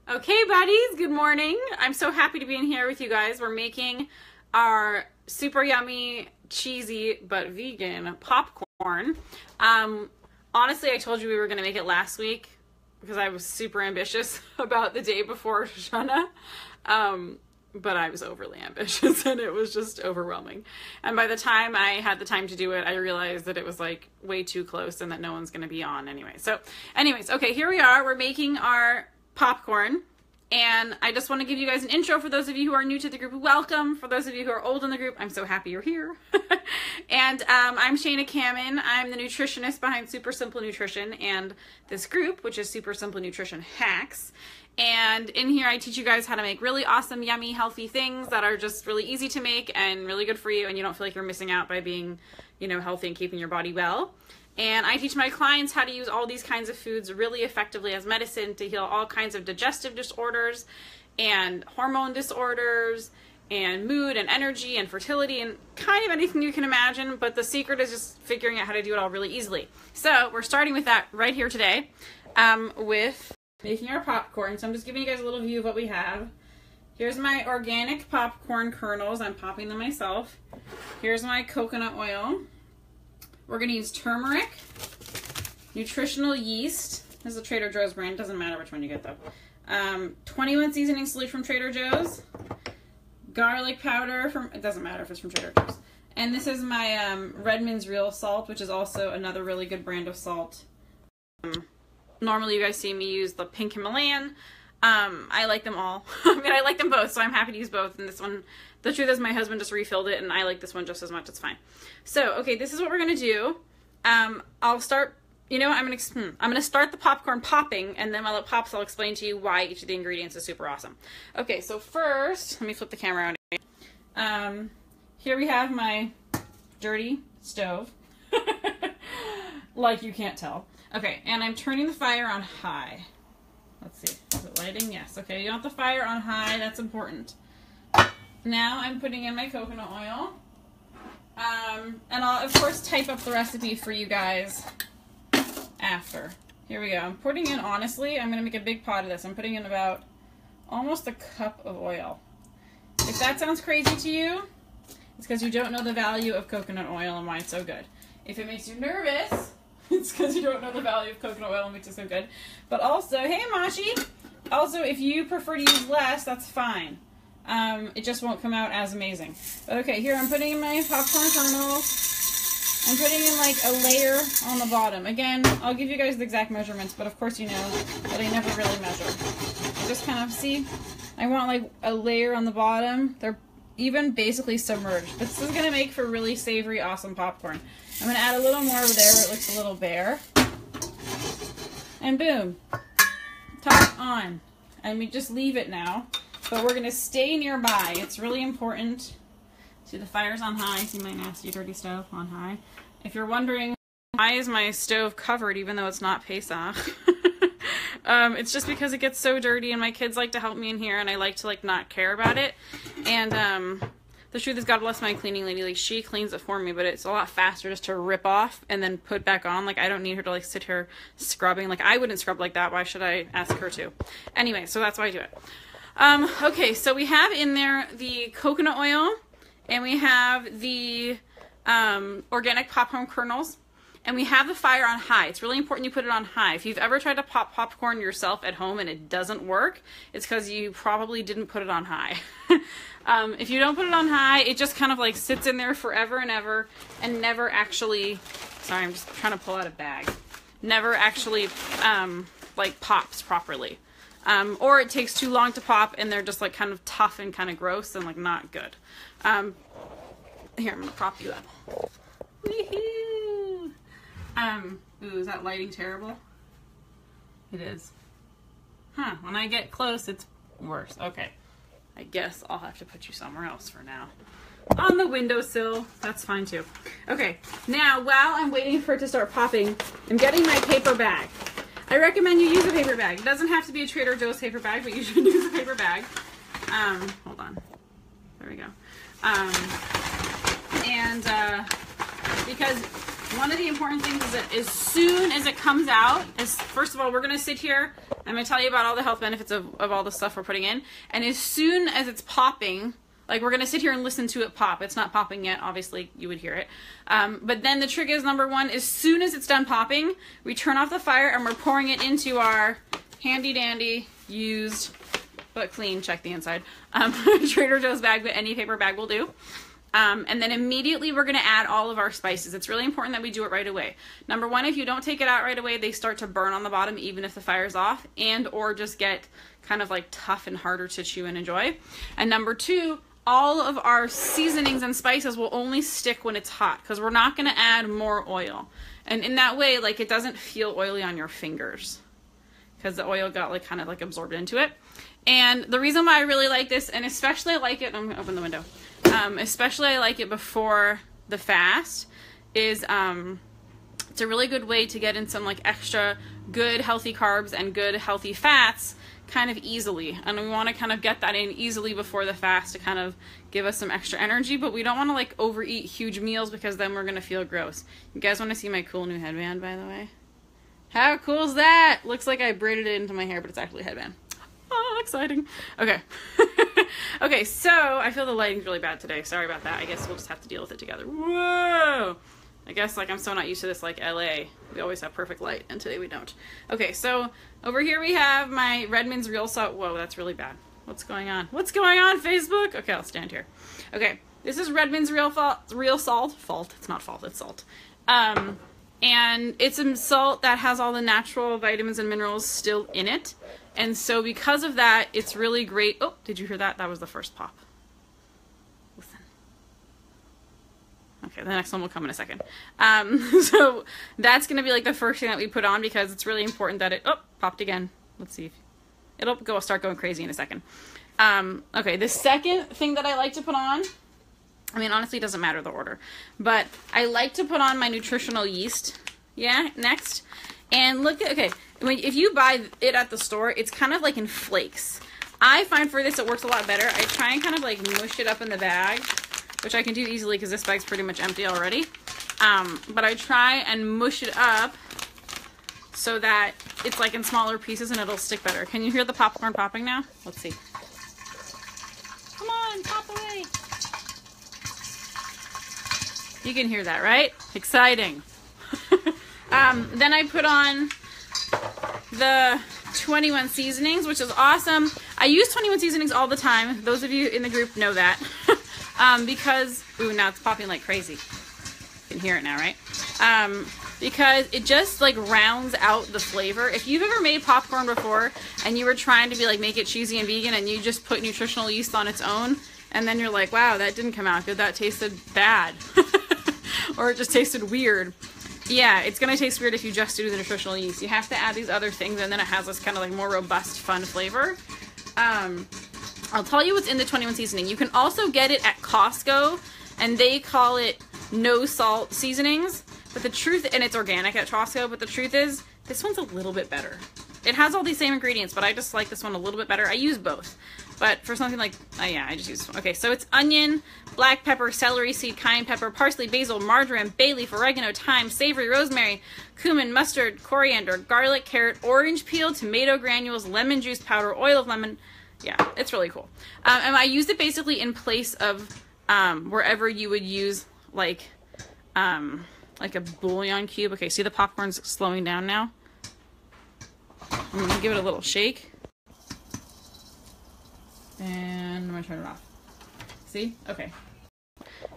Okay, buddies, good morning. I'm so happy to be in here with you guys. We're making our super yummy, cheesy, but vegan popcorn. Honestly, I told you we were going to make it last week because I was super ambitious about the day before Shoshana. But I was overly ambitious and it was just overwhelming. And by the time I had the time to do it, I realized that it was like way too close and that no one's going to be on anyway. So anyways, okay, here we are. We're making our popcorn. And I just want to give you guys an intro for those of you who are new to the group. Welcome. For those of you who are old in the group, I'm so happy you're here. And I'm Shana Kamen. I'm the nutritionist behind Super Simple Nutrition and this group, which is Super Simple Nutrition Hacks. And in here, I teach you guys how to make really awesome, yummy, healthy things that are just really easy to make and really good for you. And you don't feel like you're missing out by being, healthy and keeping your body well. And I teach my clients how to use all these kinds of foods really effectively as medicine to heal all kinds of digestive disorders and hormone disorders and mood and energy and fertility and kind of anything you can imagine. But the secret is just figuring out how to do it all really easily. So we're starting with that right here today with making our popcorn. So I'm just giving you guys a little view of what we have. Here's my organic popcorn kernels. I'm popping them myself. Here's my coconut oil. We're going to use turmeric, nutritional yeast. This is a Trader Joe's brand. Doesn't matter which one you get though. 21 seasoning solution from Trader Joe's. Garlic powder from, it doesn't matter if it's from Trader Joe's. And this is my Redmond's Real Salt, which is also another really good brand of salt. Normally you guys see me use the pink Himalayan. I like them all. I like them both, so I'm happy to use both. And this one, the truth is my husband just refilled it and I like this one just as much. It's fine. So, okay, this is what we're going to do. I'll start, I'm going to start the popcorn popping, and then while it pops, I'll explain to you why each of the ingredients is super awesome. Okay, so first, let me flip the camera around. Here we have my dirty stove. Like you can't tell. Okay, and I'm turning the fire on high. Let's see, is it lighting? Yes. Okay, you want the fire on high, that's important. Now I'm putting in my coconut oil. And I'll, of course, type up the recipe for you guys after. Here we go. I'm putting in, honestly, I'm going to make a big pot of this. I'm putting in about almost a cup of oil. If that sounds crazy to you, it's because you don't know the value of coconut oil and why it's so good. If it makes you nervous, it's because you don't know the value of coconut oil and makes it so good. But also, hey Mashi! Also, if you prefer to use less, that's fine. It just won't come out as amazing. But okay, here I'm putting in my popcorn kernels. I'm putting in like a layer on the bottom. Again, I'll give you guys the exact measurements, but of course you know that I never really measure. I just kind of see, I want like a layer on the bottom. They're even basically submerged. This is going to make for really savory, awesome popcorn. I'm going to add a little more over there where it looks a little bare. And boom. Top on. And we just leave it now. But we're going to stay nearby. It's really important. See, the fire's on high. See my nasty, dirty stove on high. If you're wondering, why is my stove covered even though it's not Pesach? It's just because it gets so dirty and my kids like to help me in here and I like to not care about it. And the truth is, God bless my cleaning lady. Like, she cleans it for me, but it's a lot faster just to rip off and then put back on. Like, I don't need her to sit here scrubbing. Like, I wouldn't scrub like that. Why should I ask her to? Anyway, so that's why I do it. Okay, so we have in there the coconut oil, and we have the organic popcorn kernels, and we have the fire on high. It's really important you put it on high. If you've ever tried to pop popcorn yourself at home and it doesn't work, it's because you probably didn't put it on high. If you don't put it on high, it just kind of sits in there forever and ever and never actually, sorry, I'm just trying to pull out a bag, never actually pops properly. Or it takes too long to pop and they're just kind of tough and kind of gross and not good. Here, I'm going to prop you up. Woohoo! Ooh, is that lighting terrible? It is. Huh, when I get close, it's worse. Okay. I guess I'll have to put you somewhere else for now. On the windowsill. That's fine too. Okay, now while I'm waiting for it to start popping, I'm getting my paper bag. I recommend you use a paper bag. It doesn't have to be a Trader Joe's paper bag, but you should use a paper bag. Hold on. There we go. Because one of the important things is that as soon as it comes out, first of all, we're going to sit here. I'm going to tell you about all the health benefits of all the stuff we're putting in. And as soon as it's popping, like we're going to sit here and listen to it pop. It's not popping yet. Obviously, you would hear it. But then the trick is, number one, as soon as it's done popping, we turn off the fire and we're pouring it into our handy dandy used but clean, check the inside, Trader Joe's bag, but any paper bag will do. And then immediately we're going to add all of our spices. It's really important that we do it right away. Number one, if you don't take it out right away, they start to burn on the bottom even if the fire's off, and or just get kind of like tough and harder to chew and enjoy. And number two, all of our seasonings and spices will only stick when it's hot because we're not going to add more oil. And in that way, like, it doesn't feel oily on your fingers because the oil got like kind of like absorbed into it. And the reason why I really like this, and especially I like it, I'm going to open the window, especially I like it before the fast, is it's a really good way to get in some like extra good healthy carbs and good healthy fats kind of easily. And we want to kind of get that in easily before the fast to kind of give us some extra energy, but we don't want to like overeat huge meals because then we're going to feel gross. You guys want to see my cool new headband, by the way? How cool is that? Looks like I braided it into my hair, but it's actually a headband. Oh, exciting. Okay. Okay, so I feel the lighting's really bad today. Sorry about that. I guess we'll just have to deal with it together. Whoa! I guess like I'm so not used to this like LA. We always have perfect light, and today we don't. Okay, so over here we have my Redmond's Real Salt. Whoa, that's really bad. What's going on? What's going on, Facebook? Okay, I'll stand here. Okay, this is Redmond's Real Salt. Fault. It's not fault, it's salt. And it's a salt that has all the natural vitamins and minerals still in it. And so because of that, it's really great. Oh, did you hear that? That was the first pop. Listen. Okay, the next one will come in a second. So that's going to be like the first thing that we put on because it's really important that it, oh, popped start going crazy in a second. Okay, the second thing that I like to put on, I mean, honestly, it doesn't matter the order, but I like to put on my nutritional yeast. Yeah, next. And look at, okay, if you buy it at the store, it's kind of like in flakes. I find for this it works a lot better. I try and kind of like mush it up in the bag, which I can do easily because this bag's pretty much empty already. But I try and mush it up so that it's like in smaller pieces and it'll stick better. Can you hear the popcorn popping now? Let's see. Come on, pop away. You can hear that, right? Exciting. Then I put on the 21 seasonings, which is awesome. I use 21 seasonings all the time. Those of you in the group know that. Because, ooh, now it's popping like crazy. You can hear it now, right? Because it just like rounds out the flavor. If you've ever made popcorn before and you were trying to be like make it cheesy and vegan and you just put nutritional yeast on its own and then you're like, wow, that didn't come out good. That tasted bad. Or it just tasted weird. Yeah, it's going to taste weird if you just do the nutritional yeast. You have to add these other things, and then it has this kind of like more robust, fun flavor. I'll tell you what's in the 21 seasoning. You can also get it at Costco, and they call it no salt seasonings. But the truth, and it's organic at Costco, but the truth is, this one's a little bit better. It has all these same ingredients, but I just like this one a little bit better. I use both. But for something like, yeah, I just use this one. Okay, so it's onion, black pepper, celery seed, cayenne pepper, parsley, basil, marjoram, bay leaf, oregano, thyme, savory, rosemary, cumin, mustard, coriander, garlic, carrot, orange peel, tomato granules, lemon juice powder, oil of lemon. Yeah, it's really cool. And I use it basically in place of wherever you would use like a bouillon cube. Okay, see the popcorn's slowing down now? I'm going to give it a little shake. And I'm going to turn it off. See? Okay.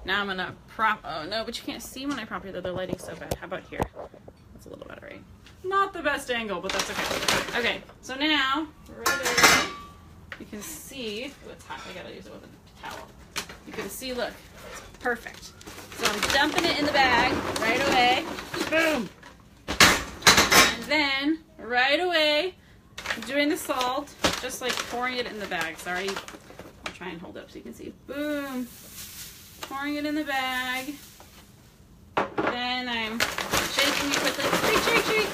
Now I'm going to prop... Oh, no, but you can't see when I prop it. The lighting's so bad. How about here? That's a little better, right? Not the best angle, but that's okay. Okay, so now, right away, you can see... Oh, it's hot. I got to use it with a towel. You can see, look. It's perfect. So I'm dumping it in the bag right away. Boom! And then, right away, I'm doing the salt. Just like pouring it in the bag. Sorry. I'll try and hold it up so you can see. Boom. Pouring it in the bag. Then I'm shaking it quickly. Shake, shake, shake.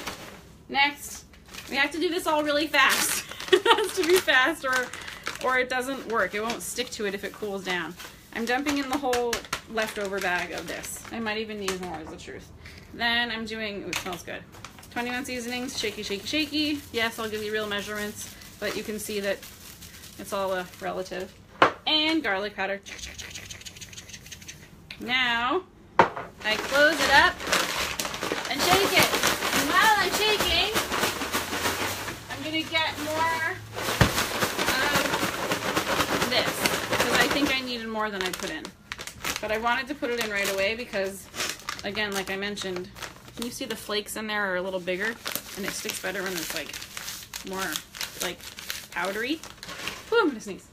Next, we have to do this all really fast. It has to be fast or it doesn't work. It won't stick to it if it cools down. I'm dumping in the whole leftover bag of this. I might even need more, is the truth. Then I'm doing, ooh, it smells good. 21 seasonings, shaky, shaky, shaky. Yes, I'll give you real measurements, but you can see that it's all relative. And garlic powder. Now, I close it up and shake it. And while I'm shaking, I'm gonna get more of this, because I think I needed more than I put in. But I wanted to put it in right away because, again, like I mentioned, can you see the flakes in there are a little bigger, and it sticks better when it's like more like powdery. Ooh, I'm gonna sneeze.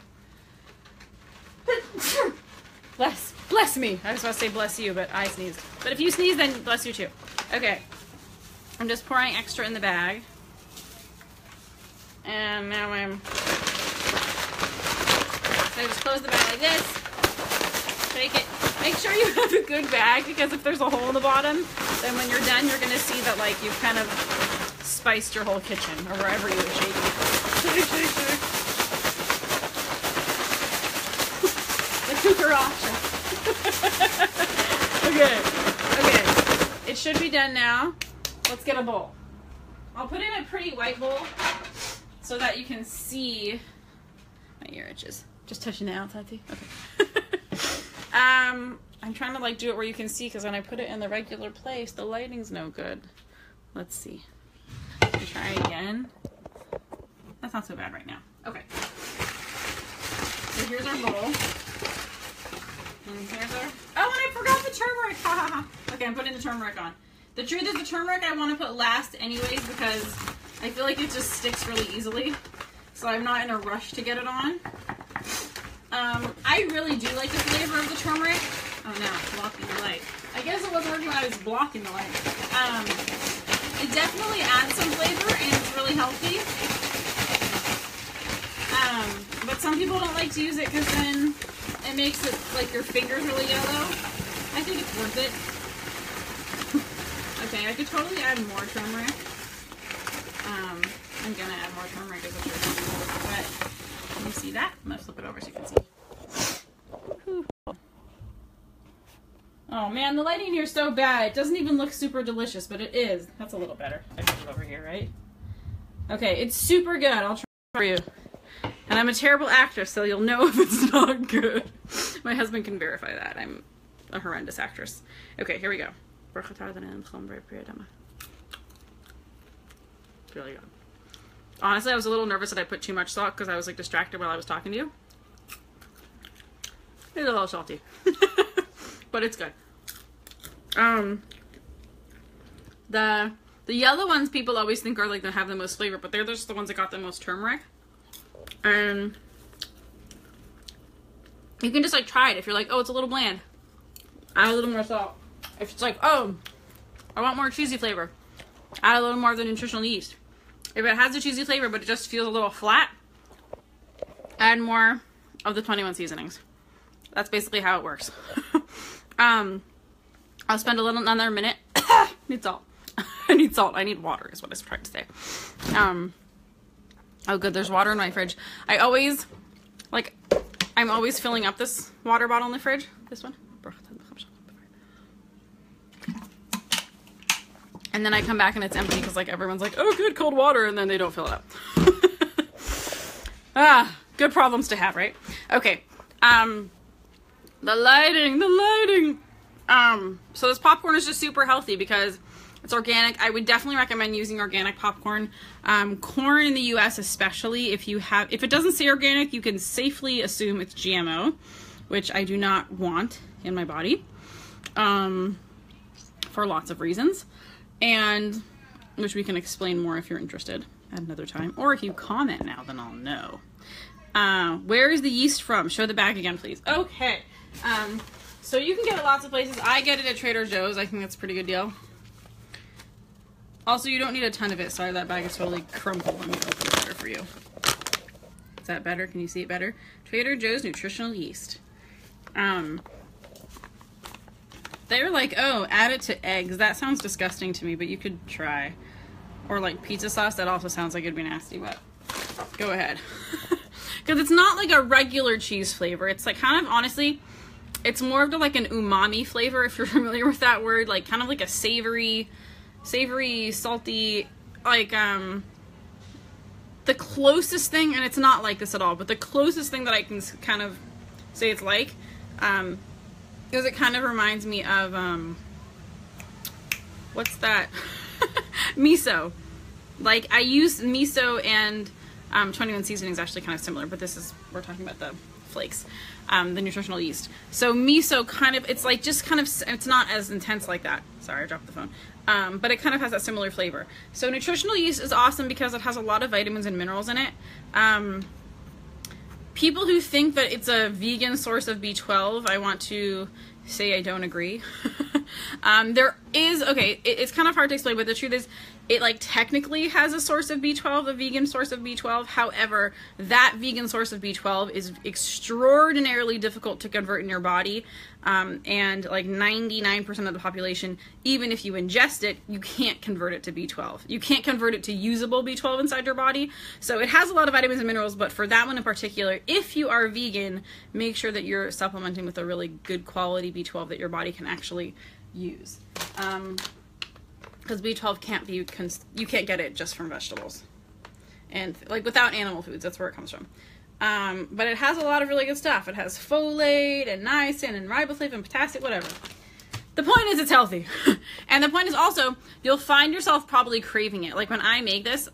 Bless me. I was about to say bless you, but I sneezed. But if you sneeze, then bless you too. Okay. I'm just pouring extra in the bag. And now so I just close the bag like this. Shake it. Make sure you have a good bag, because if there's a hole in the bottom, then when you're done, you're gonna see that like you've kind of spiced your whole kitchen or wherever you were shaking. Shake, shake, shake. The cooker option. Okay. It should be done now. Let's get a bowl. I'll put in a pretty white bowl so that you can see my ear itches. Just touching the outside too. Okay. I'm trying to like do it where you can see, because when I put it in the regular place, the lighting's no good. Let's see. Let me try again. That's not so bad right now. Okay. So here's our bowl. And here's our... Oh, and I forgot the turmeric! Ha ha ha. Okay, I'm putting the turmeric on. The truth is, the turmeric I want to put last anyways, because I feel like it just sticks really easily. So I'm not in a rush to get it on. I really do like the flavor of the turmeric. Oh no, it's blocking the light. I guess it wasn't working when I was blocking the light. It definitely adds some flavor and it's really healthy. But some people don't like to use it because then it makes it like your fingers really yellow. I think it's worth it. Okay, I could totally add more turmeric. I'm gonna add more turmeric as a turmeric, but can you see that? I'm gonna flip it over so you can see. Oh man, the lighting here is so bad. It doesn't even look super delicious, but it is. That's a little better. I put it over here, right? Okay, it's super good. I'll try it for you. And I'm a terrible actress, so you'll know if it's not good. My husband can verify that. I'm a horrendous actress. Okay, here we go. Really good. Honestly, I was a little nervous that I put too much salt because I was like distracted while I was talking to you. It's a little salty. But it's good. The yellow ones people always think are like they have the most flavor, but they're just the ones that got the most turmeric. And you can just like try it. If you're like, oh, it's a little bland, add a little more salt. If it's like, oh, I want more cheesy flavor, add a little more of the nutritional yeast. If it has a cheesy flavor but it just feels a little flat, add more of the 21 seasonings. That's basically how it works. I'll spend another minute. Need salt. I need salt. I need water is what I was trying to say. Oh good, there's water in my fridge. I'm always filling up this water bottle in the fridge. This one. And then I come back and it's empty because like everyone's like, oh good, cold water, and then they don't fill it up. Good problems to have, right? Okay. The lighting. So this popcorn is just super healthy because it's organic. I would definitely recommend using organic popcorn. Corn in the US especially, if it doesn't say organic, you can safely assume it's GMO, which I do not want in my body, for lots of reasons, and which we can explain more if you're interested at another time, or if you comment now, then I'll know. Where is the yeast from? Show the bag again, please. Okay. So you can get it lots of places. I get it at Trader Joe's. I think that's a pretty good deal. Also, you don't need a ton of it. Sorry, that bag is totally crumpled. Let me open it better for you. Is that better? Can you see it better? Trader Joe's nutritional yeast. They were like, oh, add it to eggs. That sounds disgusting to me, but you could try. Or like pizza sauce. That also sounds like it'd be nasty, but go ahead. Because it's not like a regular cheese flavor. It's like kind of, honestly, It's more of the, like an umami flavor, if you're familiar with that word, like kind of like a savory, salty, like the closest thing, and it's not like this at all, but the closest thing that I can kind of say it's like, is it kind of reminds me of, what's that? Miso. Like, I use miso and 21 seasonings actually kind of similar, but we're talking about the flakes, the nutritional yeast. So miso kind of, it's like just kind of, it's not as intense like that. Sorry, I dropped the phone. But it kind of has that similar flavor. So nutritional yeast is awesome because it has a lot of vitamins and minerals in it. People who think that it's a vegan source of B12, I want to say I don't agree. There is, okay, it's kind of hard to explain, but the truth is, it like technically has a source of B12, a vegan source of B12. However, that vegan source of B12 is extraordinarily difficult to convert in your body. And like 99% of the population, even if you ingest it, you can't convert it to B12. You can't convert it to usable B12 inside your body. So it has a lot of vitamins and minerals, but for that one in particular, if you are vegan, make sure that you're supplementing with a really good quality B12 that your body can actually use. Because B12 can't be, you can't get it just from vegetables. And like without animal foods, that's where it comes from. But it has a lot of really good stuff. It has folate and niacin and riboflavin and potassium, whatever. The point is it's healthy. And the point is also, you'll find yourself probably craving it. Like when I make this,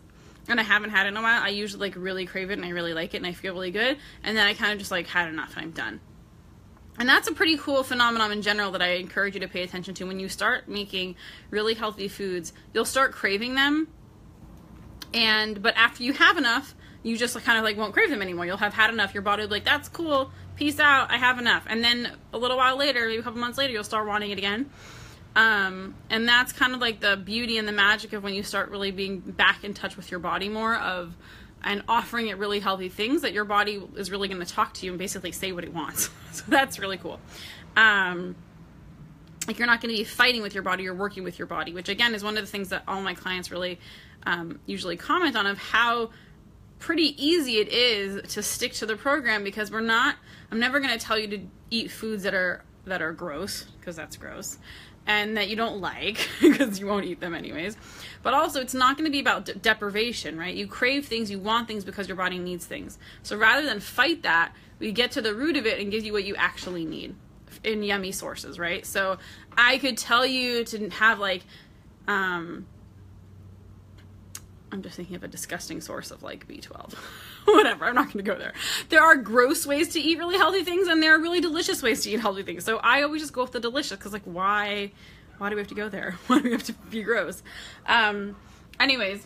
and I haven't had it in a while, I usually like really crave it and I really like it and I feel really good. And then I kind of just like had enough and I'm done. And that's a pretty cool phenomenon in general that I encourage you to pay attention to. When you start making really healthy foods, you'll start craving them. But after you have enough, you just kind of like won't crave them anymore. You'll have had enough. Your body will be like, that's cool. Peace out. I have enough. And then a little while later, maybe a couple months later, you'll start wanting it again. And that's kind of like the beauty and the magic of when you start really being back in touch with your body more and offering it really healthy things, that your body is really going to talk to you and basically say what it wants. So that's really cool. Like you're not going to be fighting with your body, you're working with your body, which again is one of the things that all my clients really usually comment on, of how pretty easy it is to stick to the program, because I'm never going to tell you to eat foods that are gross, because that's gross, and that you don't like, because you won't eat them anyways. But also, it's not going to be about deprivation, right? You crave things, you want things because your body needs things. So rather than fight that, we get to the root of it and give you what you actually need in yummy sources, right? So I could tell you to have like, I'm just thinking of a disgusting source of like B12. Whatever, I'm not going to go there. There are gross ways to eat really healthy things, and there are really delicious ways to eat healthy things. So I always just go with the delicious, because like, why do we have to go there? Why do we have to be gross? Anyways,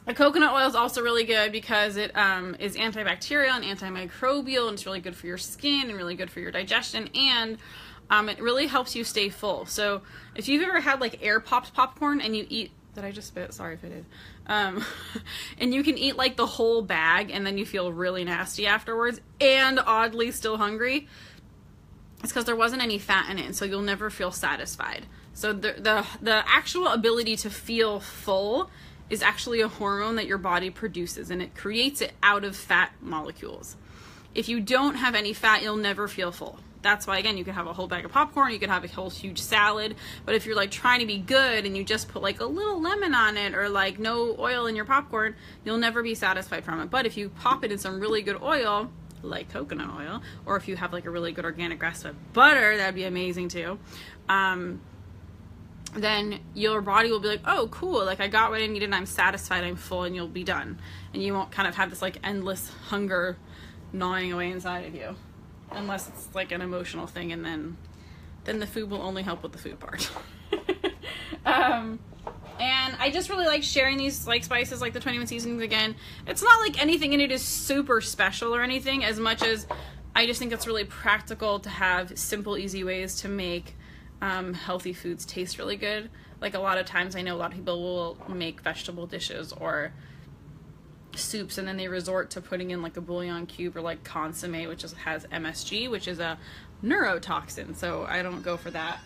the coconut oil is also really good because it is antibacterial and antimicrobial, and it's really good for your skin and really good for your digestion, and it really helps you stay full. So if you've ever had like air popped popcorn and you eat, did I just spit? Sorry if I did. And you can eat like the whole bag and then you feel really nasty afterwards and oddly still hungry. It's because there wasn't any fat in it, and so you'll never feel satisfied. So the actual ability to feel full is actually a hormone that your body produces, and it creates it out of fat molecules. If you don't have any fat, you'll never feel full. That's why, again, you can have a whole bag of popcorn, you can have a whole huge salad, but if you're like trying to be good and you just put like a little lemon on it, or like no oil in your popcorn, you'll never be satisfied from it. But if you pop it in some really good oil, like coconut oil, or if you have like a really good organic grass-fed butter, that'd be amazing too, then your body will be like, oh cool, like I got what I needed and I'm satisfied, I'm full, and you'll be done. And you won't kind of have this like endless hunger gnawing away inside of you. Unless it's like an emotional thing, and then the food will only help with the food part. And I just really like sharing these like spices, like the 21 seasonings again. It's not like anything in it is super special or anything, as much as I just think it's really practical to have simple, easy ways to make healthy foods taste really good. Like a lot of times I know a lot of people will make vegetable dishes or soups, and then they resort to putting in like a bouillon cube or like consomme, which has MSG, which is a neurotoxin, so I don't go for that.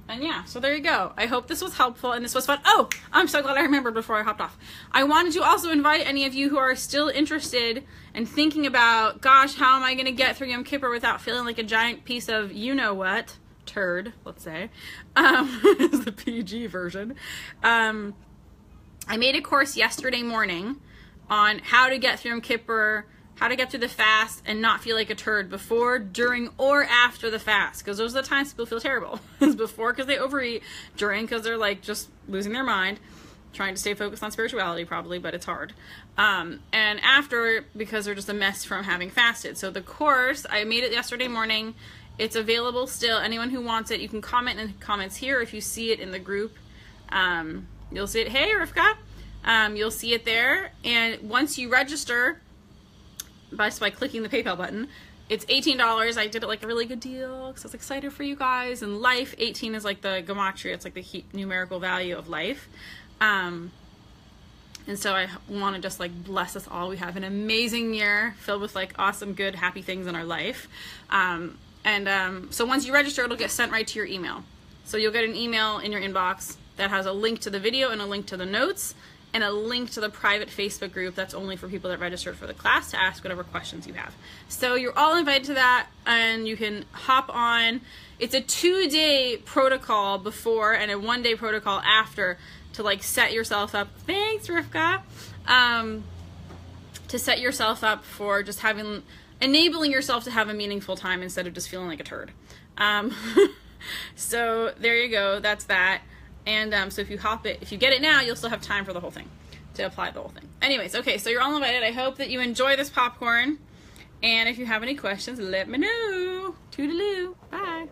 And yeah, so there you go. I hope this was helpful and this was fun. Oh, I'm so glad I remembered before I hopped off. I wanted to also invite any of you who are still interested and thinking about, gosh, how am I going to get through Yom Kippur without feeling like a giant piece of you-know-what, turd, let's say, is the PG version. I made a course yesterday morning on how to get through Yom Kippur, how to get through the fast and not feel like a turd before, during, or after the fast. Because those are the times people feel terrible. It's before because they overeat, during because they're like just losing their mind, trying to stay focused on spirituality probably, but it's hard. And after because they're just a mess from having fasted. So the course, I made it yesterday morning. It's available still. Anyone who wants it, you can comment in the comments here if you see it in the group. You'll see it. Hey, Rivka. You'll see it there. And once you register, by clicking the PayPal button, it's $18. I did it like a really good deal because I was excited for you guys. And life, 18 is like the gematria. It's like the numerical value of life. And so I want to just like bless us all. We have an amazing year filled with like awesome, good, happy things in our life. So once you register, it'll get sent right to your email. So you'll get an email in your inbox that has a link to the video and a link to the notes and a link to the private Facebook group that's only for people that registered for the class to ask whatever questions you have. So you're all invited to that, and you can hop on. It's a 2-day protocol before and a 1-day protocol after to like set yourself up. Thanks, Rivka. To set yourself up for just enabling yourself to have a meaningful time instead of just feeling like a turd. So there you go. That's that. And so if you get it now, you'll still have time for the whole thing, to apply the whole thing. Anyways, okay, so you're all invited. I hope that you enjoy this popcorn. And if you have any questions, let me know. Toodaloo. Bye.